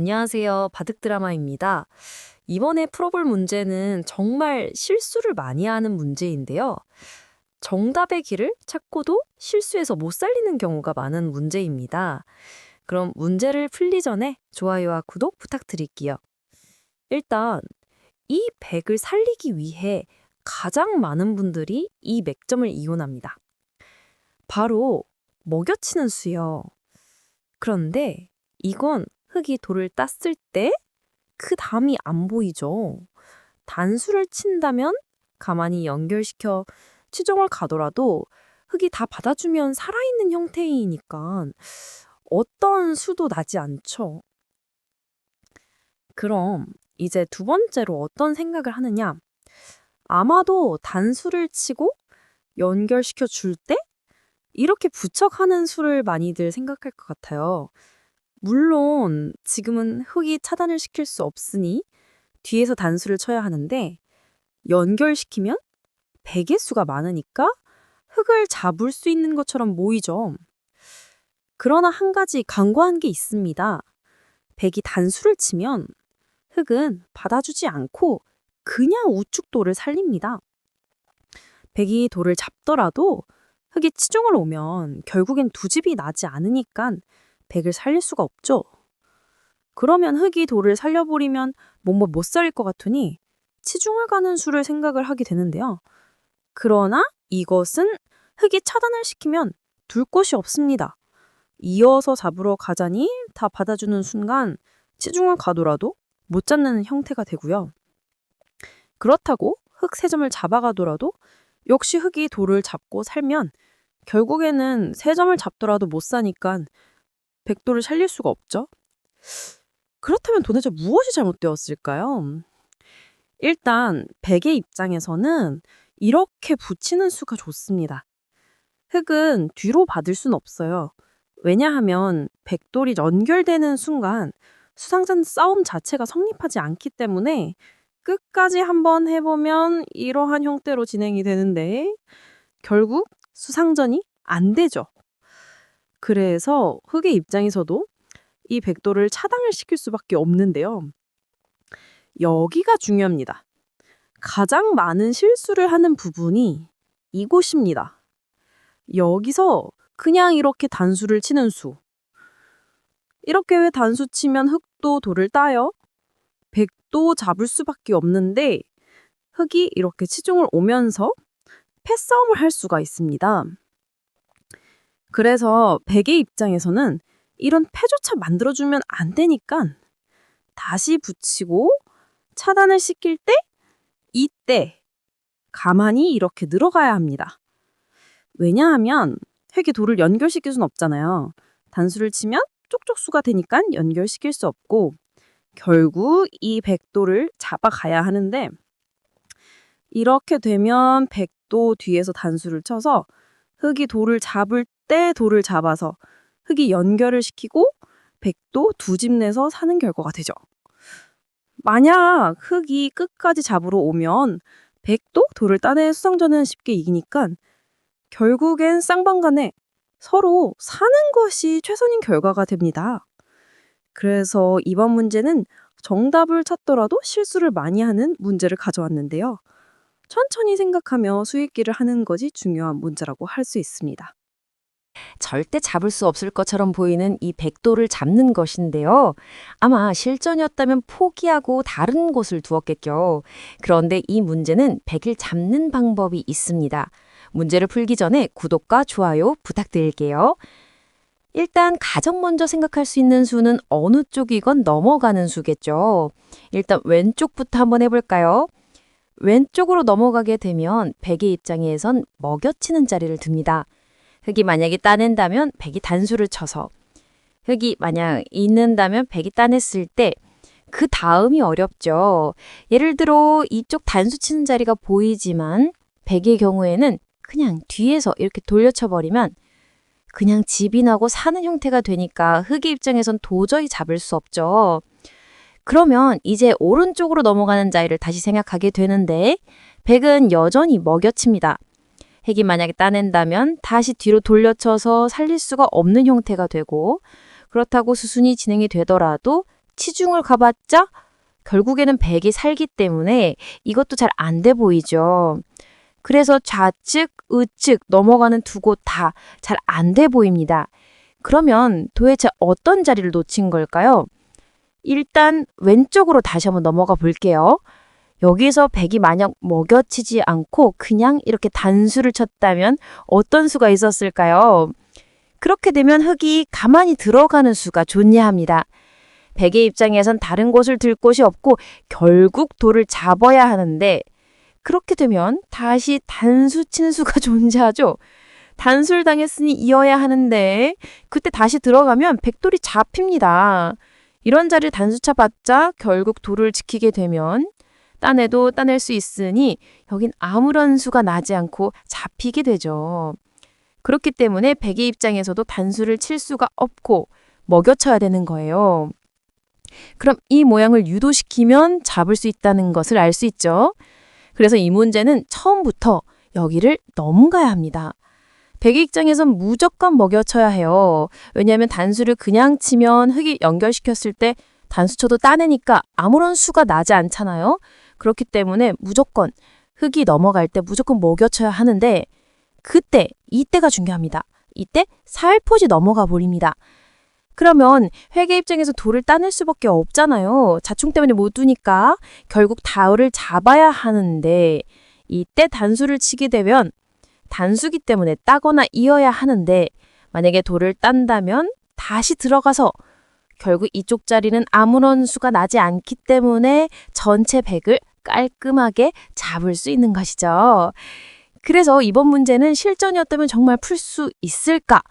안녕하세요. 바둑드라마입니다. 이번에 풀어볼 문제는 정말 실수를 많이 하는 문제인데요. 정답의 길을 찾고도 실수해서 못 살리는 경우가 많은 문제입니다. 그럼 문제를 풀기 전에 좋아요와 구독 부탁드릴게요. 일단 이 백을 살리기 위해 가장 많은 분들이 이 맥점을 이용합니다. 바로 먹여치는 수요. 그런데 이건 흙이 돌을 땄을 때 그 담이 안 보이죠. 단수를 친다면 가만히 연결시켜 치종을 가더라도 흙이 다 받아주면 살아있는 형태이니까 어떤 수도 나지 않죠. 그럼 이제 두 번째로 어떤 생각을 하느냐? 아마도 단수를 치고 연결시켜 줄 때 이렇게 부척하는 수를 많이들 생각할 것 같아요. 물론 지금은 흙이 차단을 시킬 수 없으니 뒤에서 단수를 쳐야 하는데 연결시키면 백의 수가 많으니까 흙을 잡을 수 있는 것처럼 보이죠. 그러나 한 가지 간과한 게 있습니다. 백이 단수를 치면 흙은 받아주지 않고 그냥 우측 돌을 살립니다. 백이 돌을 잡더라도 흙이 치중을 오면 결국엔 두 집이 나지 않으니까 백을 살릴 수가 없죠. 그러면 흙이 돌을 살려버리면 뭔가 못 살릴 것 같으니 치중을 가는 수를 생각을 하게 되는데요. 그러나 이것은 흙이 차단을 시키면 둘 곳이 없습니다. 이어서 잡으러 가자니 다 받아주는 순간 치중을 가더라도 못 잡는 형태가 되고요. 그렇다고 흙 세 점을 잡아가더라도 역시 흙이 돌을 잡고 살면 결국에는 세 점을 잡더라도 못 사니까 백도를 살릴 수가 없죠. 그렇다면 도대체 무엇이 잘못되었을까요? 일단 백의 입장에서는 이렇게 붙이는 수가 좋습니다. 흙은 뒤로 받을 순 없어요. 왜냐하면 백돌이 연결되는 순간 수상전 싸움 자체가 성립하지 않기 때문에 끝까지 한번 해보면 이러한 형태로 진행이 되는데 결국 수상전이 안 되죠. 그래서 흙의 입장에서도 이 백도를 차단을 시킬 수밖에 없는데요. 여기가 중요합니다. 가장 많은 실수를 하는 부분이 이곳입니다. 여기서 그냥 이렇게 단수를 치는 수. 이렇게 왜 단수 치면 흙도 돌을 따요? 백도 잡을 수밖에 없는데 흙이 이렇게 치중을 오면서 패싸움을 할 수가 있습니다. 그래서 백의 입장에서는 이런 패조차 만들어주면 안 되니까 다시 붙이고 차단을 시킬 때 이때 가만히 이렇게 늘어가야 합니다. 왜냐하면 흙이 돌을 연결시킬 수는 없잖아요. 단수를 치면 쪽쪽수가 되니까 연결시킬 수 없고 결국 이 백도를 잡아가야 하는데 이렇게 되면 백도 뒤에서 단수를 쳐서 흙이 돌을 잡을 때 돌을 잡아서 흙이 연결을 시키고 백도 두 집 내서 사는 결과가 되죠. 만약 흙이 끝까지 잡으러 오면 백도 돌을 따내 수상전은 쉽게 이기니까 결국엔 쌍방간에 서로 사는 것이 최선인 결과가 됩니다. 그래서 이번 문제는 정답을 찾더라도 실수를 많이 하는 문제를 가져왔는데요. 천천히 생각하며 수익기를 하는 것이 중요한 문제라고 할 수 있습니다. 절대 잡을 수 없을 것처럼 보이는 이 백도를 잡는 것인데요. 아마 실전이었다면 포기하고 다른 곳을 두었겠죠. 그런데 이 문제는 백을 잡는 방법이 있습니다. 문제를 풀기 전에 구독과 좋아요 부탁드릴게요. 일단 가장 먼저 생각할 수 있는 수는 어느 쪽이건 넘어가는 수겠죠. 일단 왼쪽부터 한번 해볼까요? 왼쪽으로 넘어가게 되면 백의 입장에선 먹여치는 자리를 듭니다. 흙이 만약에 따낸다면 백이 단수를 쳐서 흙이 만약 있는다면 백이 따냈을 때 그 다음이 어렵죠. 예를 들어 이쪽 단수 치는 자리가 보이지만 백의 경우에는 그냥 뒤에서 이렇게 돌려쳐버리면 그냥 집이 나고 사는 형태가 되니까 흙의 입장에선 도저히 잡을 수 없죠. 그러면 이제 오른쪽으로 넘어가는 자리를 다시 생각하게 되는데 백은 여전히 먹여칩니다. 흙이 만약에 따낸다면 다시 뒤로 돌려쳐서 살릴 수가 없는 형태가 되고 그렇다고 수순이 진행이 되더라도 치중을 가봤자 결국에는 100이 살기 때문에 이것도 잘 안 돼 보이죠. 그래서 좌측, 우측 넘어가는 두 곳 다 잘 안 돼 보입니다. 그러면 도대체 어떤 자리를 놓친 걸까요? 일단 왼쪽으로 다시 한번 넘어가 볼게요. 여기서 100이 만약 먹여치지 않고 그냥 이렇게 단수를 쳤다면 어떤 수가 있었을까요? 그렇게 되면 흙이 가만히 들어가는 수가 존재합니다. 100의 입장에선 다른 곳을 들 곳이 없고 결국 돌을 잡아야 하는데 그렇게 되면 다시 단수 친 수가 존재하죠. 단수를 당했으니 이어야 하는데 그때 다시 들어가면 백돌이 잡힙니다. 이런 자리를 단수차 봤자 결국 돌을 지키게 되면 따내도 따낼 수 있으니 여긴 아무런 수가 나지 않고 잡히게 되죠. 그렇기 때문에 100의 입장에서도 단수를 칠 수가 없고 먹여쳐야 되는 거예요. 그럼 이 모양을 유도시키면 잡을 수 있다는 것을 알 수 있죠. 그래서 이 문제는 처음부터 여기를 넘가야 합니다. 100의 입장에선 무조건 먹여쳐야 해요. 왜냐하면 단수를 그냥 치면 흙이 연결시켰을 때 단수쳐도 따내니까 아무런 수가 나지 않잖아요. 그렇기 때문에 무조건 흙이 넘어갈 때 무조건 먹여쳐야 하는데 이때가 중요합니다. 이때 살포시 넘어가 버립니다. 그러면 회계 입장에서 돌을 따낼 수밖에 없잖아요. 자충 때문에 못 두니까 결국 다을을 잡아야 하는데 이때 단수를 치게 되면 단수기 때문에 따거나 이어야 하는데 만약에 돌을 딴다면 다시 들어가서 결국 이쪽 자리는 아무런 수가 나지 않기 때문에 전체 100을 깔끔하게 잡을 수 있는 것이죠. 그래서 이번 문제는 실전이었다면 정말 풀 수 있을까?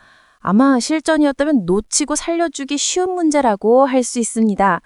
아마 실전이었다면 놓치고 살려주기 쉬운 문제라고 할 수 있습니다.